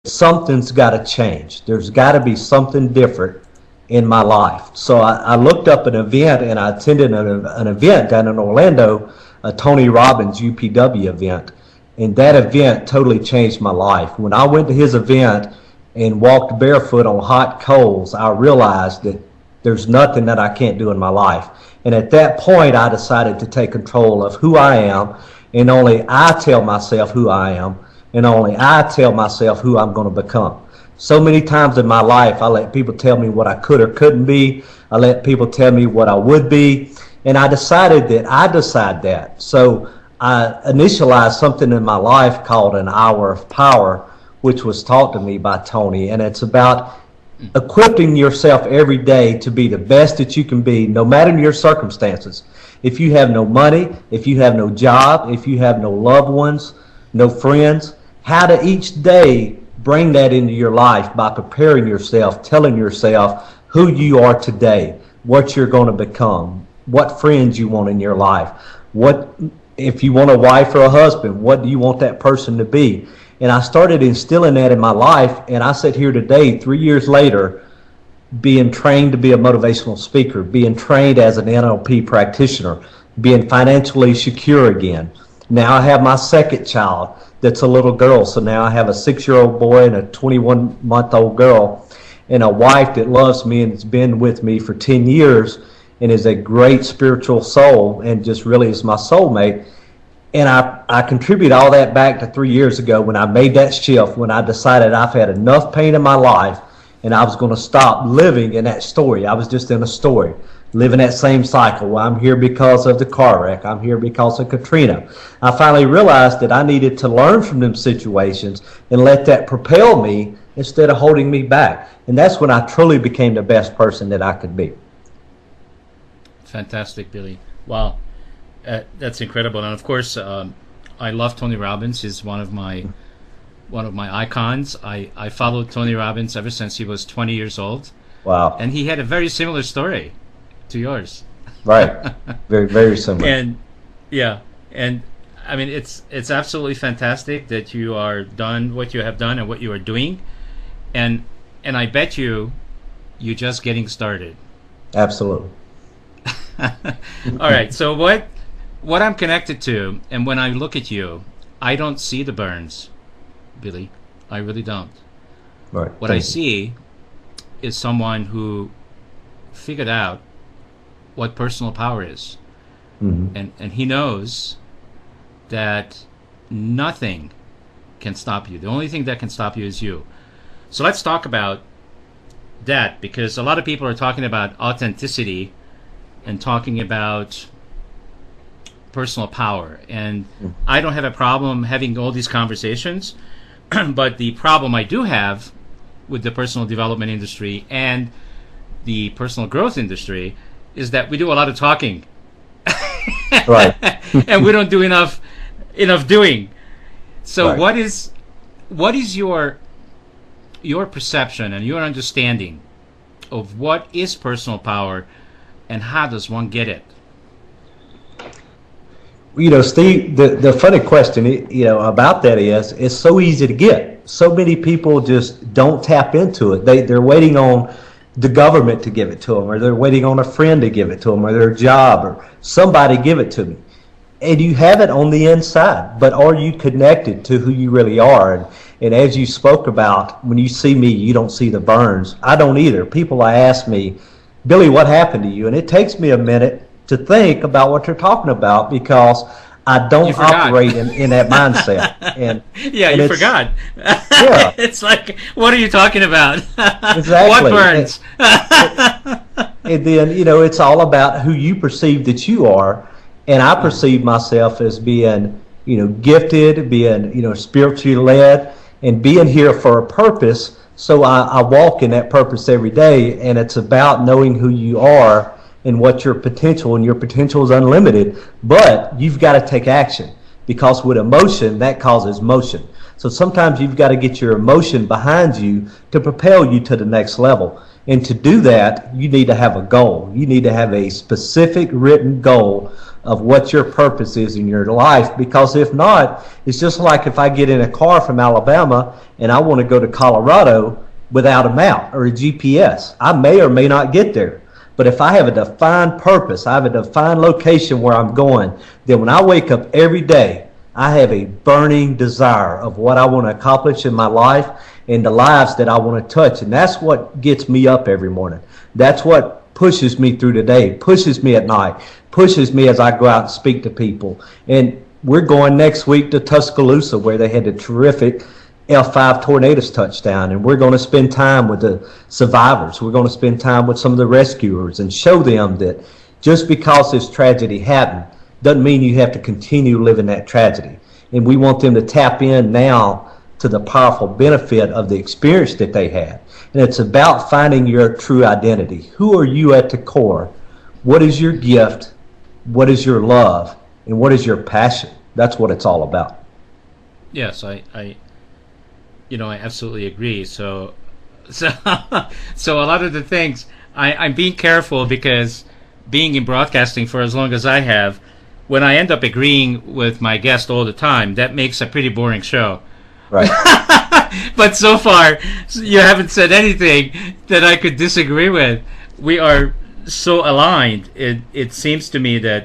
something's got to change. There's got to be something different in my life. So I looked up an event, and I attended an event down in Orlando, a Tony Robbins UPW event. And that event totally changed my life. When I went to his event and walked barefoot on hot coals, I realized that there's nothing that I can't do in my life. And at that point, I decided to take control of who I am, and only I tell myself who I am, and only I tell myself who I'm going to become. So many times in my life, I let people tell me what I could or couldn't be. I let people tell me what I would be. And I decided that I decide that. So I initialized something in my life called an hour of power, which was taught to me by Tony. And it's about equipping yourself every day to be the best that you can be, no matter your circumstances. If you have no money, if you have no job, if you have no loved ones, no friends, how to each day bring that into your life by preparing yourself, telling yourself who you are today, what you're going to become, what friends you want in your life, what if you want a wife or a husband, what do you want that person to be? And I started instilling that in my life, and I sit here today, 3 years later, being trained to be a motivational speaker, being trained as an NLP practitioner, being financially secure again. Now I have my second child that's a little girl. So now I have a 6-year-old boy and a 21-month-old girl, and a wife that loves me and has been with me for 10 years and is a great spiritual soul and just really is my soulmate. And I contribute all that back to 3 years ago when I made that shift, when I decided I've had enough pain in my life and I was going to stop living in that story. I was just in a story, living that same cycle. Well, I'm here because of the car wreck. I'm here because of Katrina. I finally realized that I needed to learn from them situations and let that propel me instead of holding me back. And that's when I truly became the best person that I could be. Fantastic, Billy. Wow. That's incredible. And of course, I love Tony Robbins. He's one of my icons. I followed Tony Robbins ever since he was 20 years old. Wow. And he had a very similar story to yours. Right. Very, very similar. And yeah, and I mean it's absolutely fantastic that you are done what you have done and what you are doing, and I bet you're just getting started. Absolutely. All right. So what I'm connected to, and when I look at you, I don't see the burns, Billy. I really don't. Right. What I see is someone who figured out what personal power is. Mm-hmm. And he knows that nothing can stop you. The only thing that can stop you is you. So let's talk about that, because a lot of people are talking about authenticity and talking about personal power. And I don't have a problem having all these conversations, but the problem I do have with the personal development industry and the personal growth industry is that we do a lot of talking. Right. And we don't do enough doing. So right. what is your perception and your understanding of what is personal power and how does one get it? You know, Steve, the funny question, about that is, it's so easy to get. So many people just don't tap into it. They're waiting on the government to give it to them, or they're waiting on a friend to give it to them, or their job, or somebody give it to me. And you have it on the inside, but are you connected to who you really are? And as you spoke about, when you see me, you don't see the burns. I don't either. People ask me, Billy, what happened to you? And it takes me a minute to think about what you're talking about, because I don't operate in that mindset. And yeah, and you forgot. Yeah. It's like, what are you talking about? Exactly. What burns? And then, it's all about who you perceive that you are. And I perceive myself as being, gifted, being, spiritually led, and being here for a purpose. So I walk in that purpose every day, and it's about knowing who you are and what your potential, and your potential is unlimited, but you've got to take action, because with emotion, that causes motion. So sometimes you've got to get your emotion behind you to propel you to the next level. And to do that, you need to have a goal. You need to have a specific written goal of what your purpose is in your life, because if not, it's just like if I get in a car from Alabama and I want to go to Colorado without a map or a GPS. I may or may not get there. But if I have a defined purpose, I have a defined location where I'm going, then when I wake up every day, I have a burning desire of what I want to accomplish in my life and the lives that I want to touch. And that's what gets me up every morning. That's what pushes me through the day, pushes me at night, pushes me as I go out and speak to people. And we're going next week to Tuscaloosa, where they had a terrific F5 Tornadoes touchdown, and we're going to spend time with the survivors. We're going to spend time with some of the rescuers and show them that just because this tragedy happened doesn't mean you have to continue living that tragedy. And we want them to tap in now to the powerful benefit of the experience that they had. And it's about finding your true identity. Who are you at the core? What is your gift? What is your love? And what is your passion? That's what it's all about. Yes, I absolutely agree. So a lot of the things, I'm being careful, because being in broadcasting for as long as I have, when I end up agreeing with my guest all the time, that makes a pretty boring show. Right. But so far, you haven't said anything that I could disagree with. We are so aligned. It seems to me that